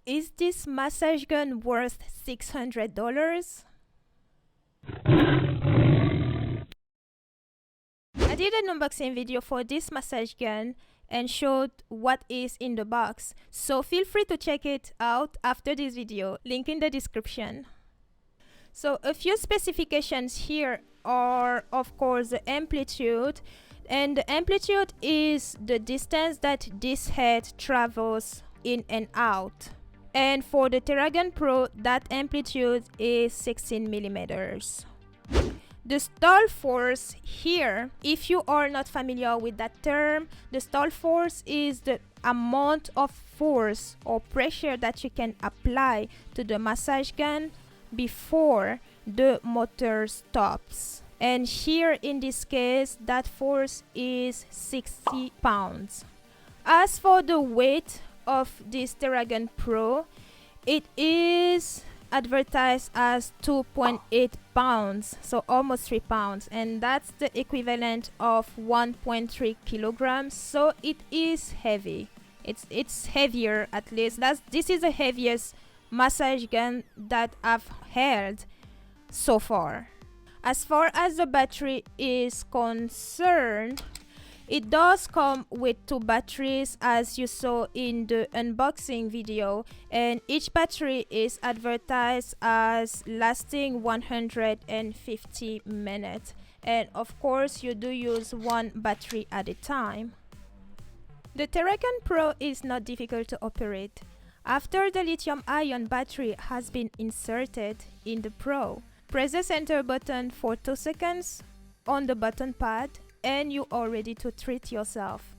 Is this massage gun worth $600? I did an unboxing video for this massage gun and showed what is in the box, so feel free to check it out after this video, link in the description. So a few specifications here are of course the amplitude, and the amplitude is the distance that this head travels in and out. And for the Theragun Pro, that amplitude is 16 millimeters. The stall force here, if you are not familiar with that term, the stall force is the amount of force or pressure that you can apply to the massage gun before the motor stops. And here in this case, that force is 60 pounds. As for the weight of this Theragun Pro, it is advertised as 2.8 pounds, so almost 3 pounds, and that's the equivalent of 1.3 kilograms, so it is heavy. It's heavier, at least. This is the heaviest massage gun that I've held so far. As far as the battery is concerned, it does come with 2 batteries, as you saw in the unboxing video, and each battery is advertised as lasting 150 minutes, and of course you do use 1 battery at a time. The Theragun Pro is not difficult to operate. After the lithium-ion battery has been inserted in the Pro, press the center button for 2 seconds on the button pad, and you are ready to treat yourself.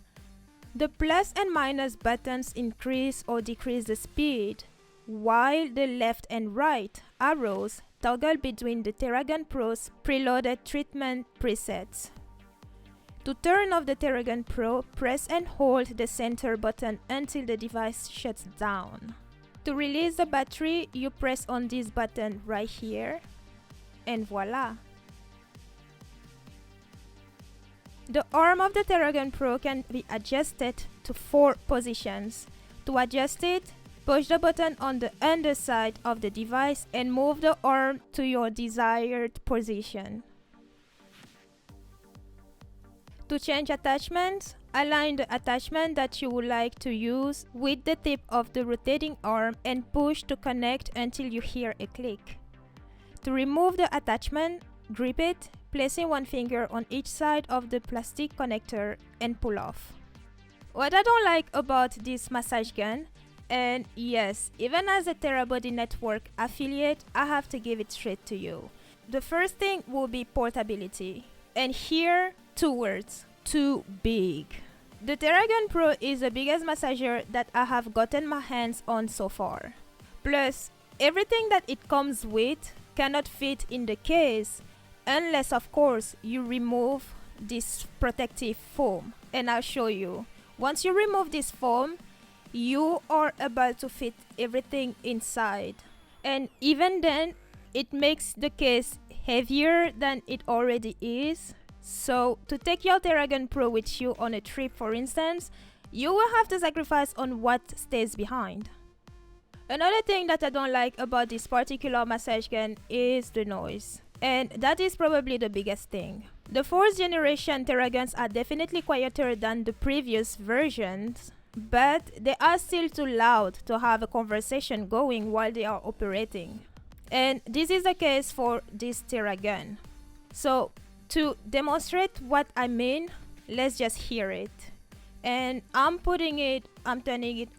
The plus and minus buttons increase or decrease the speed, while the left and right arrows toggle between the Theragun Pro's preloaded treatment presets. To turn off the Theragun Pro, press and hold the center button until the device shuts down. To release the battery, you press on this button right here, and voila! The arm of the Theragun Pro can be adjusted to 4 positions. To adjust it, push the button on the underside of the device and move the arm to your desired position. To change attachments, align the attachment that you would like to use with the tip of the rotating arm and push to connect until you hear a click. To remove the attachment, grip it, placing 1 finger on each side of the plastic connector and pull off. What I don't like about this massage gun, and yes, even as a Therabody network affiliate, I have to give it straight to you. The first thing will be portability. And here, 2 words: too big. The Theragun Pro is the biggest massager that I have gotten my hands on so far. Plus, everything that it comes with cannot fit in the case, unless of course you remove this protective foam, and I'll show you. Once you remove this foam, you are able to fit everything inside, and even then it makes the case heavier than it already is. So to take your Theragun Pro with you on a trip, for instance, you will have to sacrifice on what stays behind. Another thing that I don't like about this particular massage gun is the noise. And that is probably the biggest thing. The 4th generation Theraguns are definitely quieter than the previous versions, but they are still too loud to have a conversation going while they are operating. And this is the case for this Theragun. So to demonstrate what I mean, let's just hear it. And I'm turning it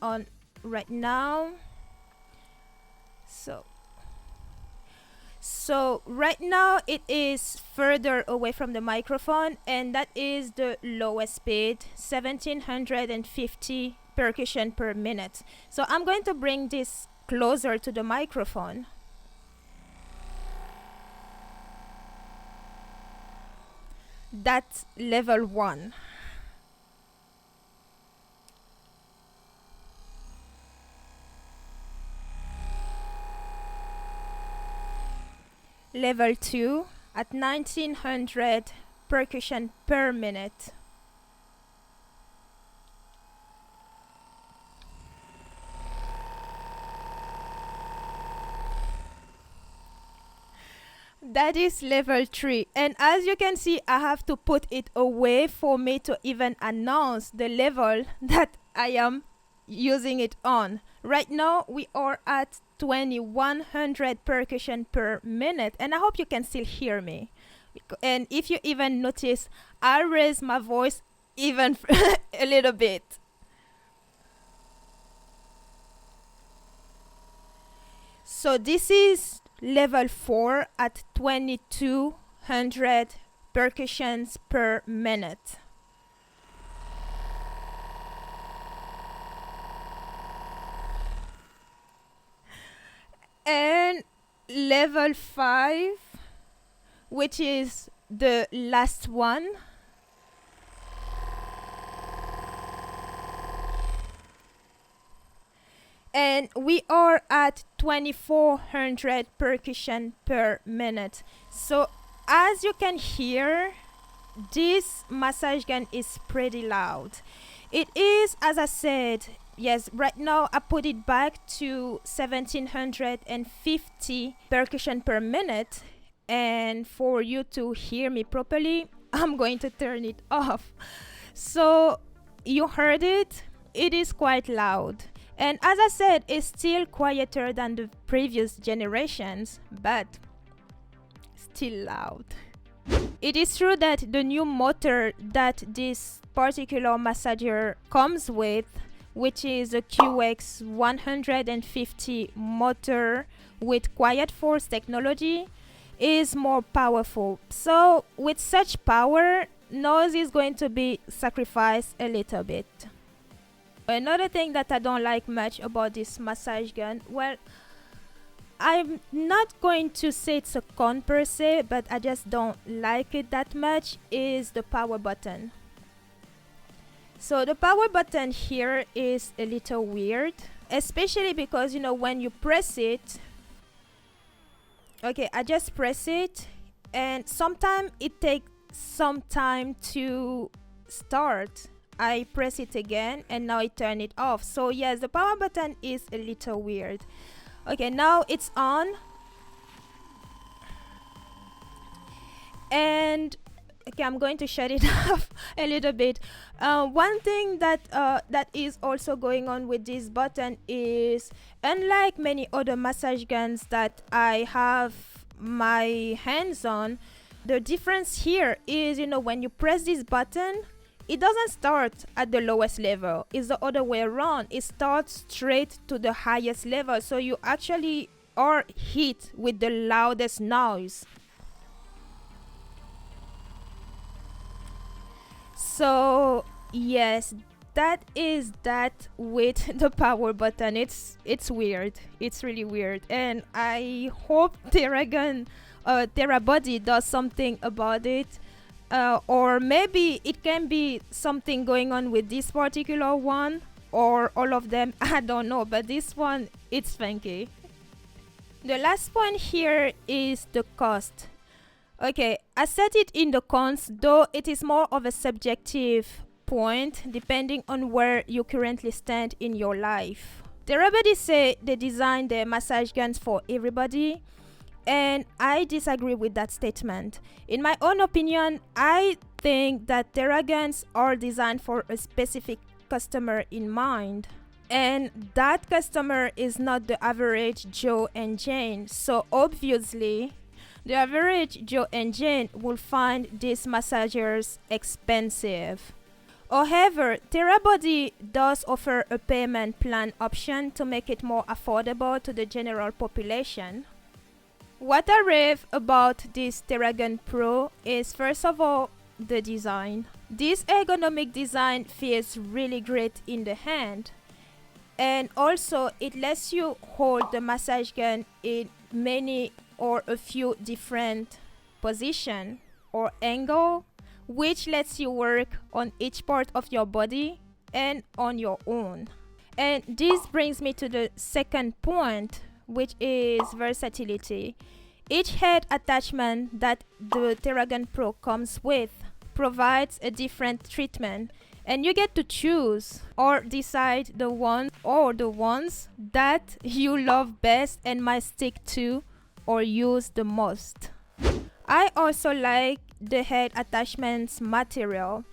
on right now. So right now it is further away from the microphone, and that is the lowest speed, 1750 percussion per minute. So I'm going to bring this closer to the microphone. That's level 1. Level 2 at 1900 percussion per minute. That is level 3, and as you can see, I have to put it away for me to even announce the level that I am using it on. Right now we are at 2100 percussion per minute, and I hope you can still hear me. And if you even notice, I raise my voice even a little bit. So this is level 4 at 2200 percussions per minute. And level 5, which is the last one, and we are at 2400 percussion per minute. So as you can hear, this massage gun is pretty loud. It is, as I said, yes, right now I put it back to 1750 percussion per minute, and for you to hear me properly, I'm going to turn it off. So you heard it, it is quite loud. And as I said, it's still quieter than the previous generations, but still loud. It is true that the new motor that this particular massager comes with, which is a QX 150 motor with quiet force technology, is more powerful. So with such power, noise is going to be sacrificed a little bit. Another thing that I don't like much about this massage gun, well, I'm not going to say it's a con per se, but I just don't like it that much, is the power button. So the power button here is a little weird, especially because, you know, when you press it, okay, I just press it, and sometimes it takes some time to start. I press it again and now I turn it off. So yes, the power button is a little weird. Okay, now it's on. And okay, I'm going to shut it off a little bit. One thing that that is also going on with this button is, unlike many other massage guns that I have my hands on, the difference here is, you know, when you press this button, it doesn't start at the lowest level. It's the other way around. It starts straight to the highest level. So you actually are hit with the loudest noise. So yes, that is that with the power button. It's weird. It's really weird. And I hope Therabody does something about it. Or maybe it can be something going on with this particular one, or all of them. I don't know, but this one, it's funky. The last point here is the cost. Okay, I set it in the cons, though it is more of a subjective point depending on where you currently stand in your life. Therabody say they design their massage guns for everybody, and I disagree with that statement. In my own opinion, I think that Theraguns are designed for a specific customer in mind. And that customer is not the average Joe and Jane. So obviously, the average Joe and Jane will find these massagers expensive. However, Therabody does offer a payment plan option to make it more affordable to the general population. What I rave about this Theragun Pro is, first of all, the design. This ergonomic design feels really great in the hand, and also it lets you hold the massage gun in many or a few different positions or angle, which lets you work on each part of your body and on your own. And this brings me to the second point, which is versatility. Each head attachment that the Theragun Pro comes with provides a different treatment, and you get to choose or decide the ones that you love best and might stick to or use the most. I also like the head attachments material.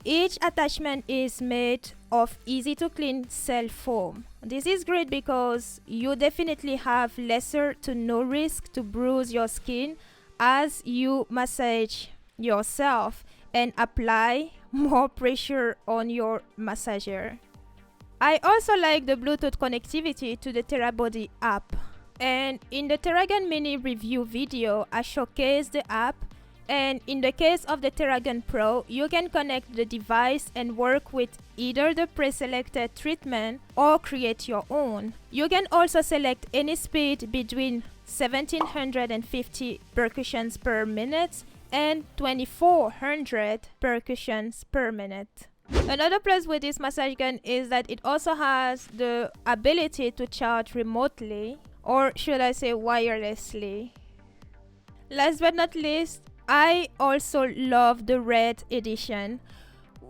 Each attachment is made of easy to clean cell foam. This is great because you definitely have lesser to no risk to bruise your skin as you massage yourself and apply more pressure on your massager. I also like the Bluetooth connectivity to the Therabody app. And in the Theragun mini review video, I showcase the app. And in the case of the Theragun Pro, you can connect the device and work with either the pre-selected treatment or create your own. You can also select any speed between 1750 percussions per minute and 2400 percussions per minute. Another plus with this massage gun is that it also has the ability to charge remotely, or should I say wirelessly. Last but not least, I also love the Red edition.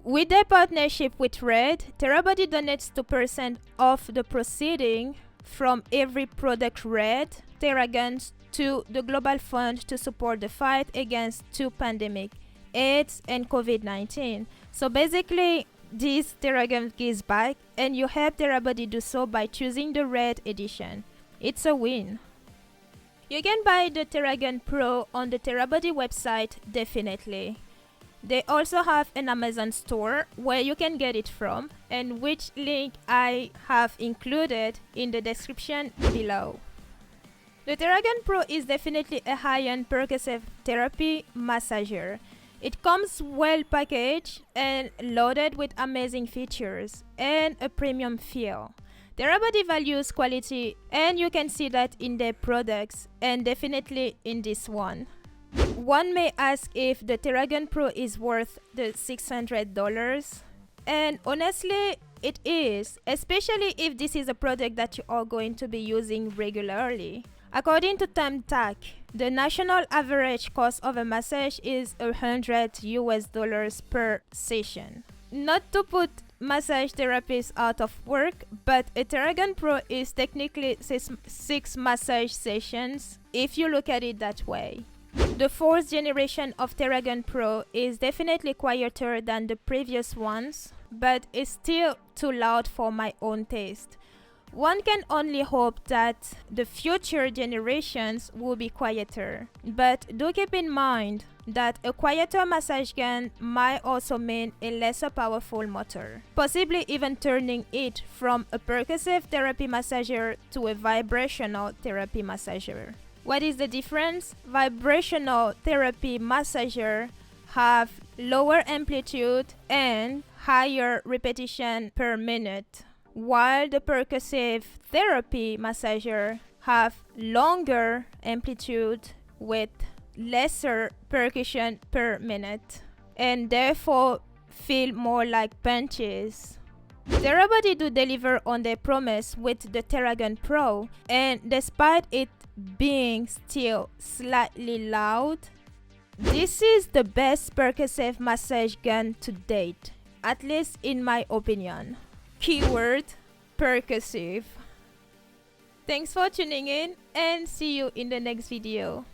With their partnership with Red, Therabody donates 2% of the proceeding from every product Red Theraguns to the Global Fund to support the fight against two pandemics, AIDS and COVID-19. So basically, this Theragun gives back, and you help Therabody do so by choosing the Red edition. It's a win. You can buy the Theragun Pro on the Therabody website, definitely. They also have an Amazon store where you can get it from, and which link I have included in the description below. The Theragun Pro is definitely a high-end percussive therapy massager. It comes well packaged and loaded with amazing features and a premium feel. Therabody values quality, and you can see that in their products, and definitely in this one. One may ask if the Theragun Pro is worth the $600, and honestly, it is, especially if this is a product that you are going to be using regularly. According to Thumbtack, the national average cost of a massage is $100 per session. Not to put massage therapists out of work, but a Theragun Pro is technically 6 massage sessions if you look at it that way. The 4th generation of Theragun Pro is definitely quieter than the previous ones, but is still too loud for my own taste. One can only hope that the future generations will be quieter, but do keep in mind that a quieter massage gun might also mean a lesser powerful motor, possibly even turning it from a percussive therapy massager to a vibrational therapy massager. What is the difference? Vibrational therapy massager have lower amplitude and higher repetition per minute, while the percussive therapy massager have longer amplitude with lesser percussion per minute and therefore feel more like punches. Therabody do deliver on their promise with the Theragun Pro, and despite it being still slightly loud, this is the best percussive massage gun to date, at least in my opinion. Keyword percussive. Thanks for tuning in, and see you in the next video.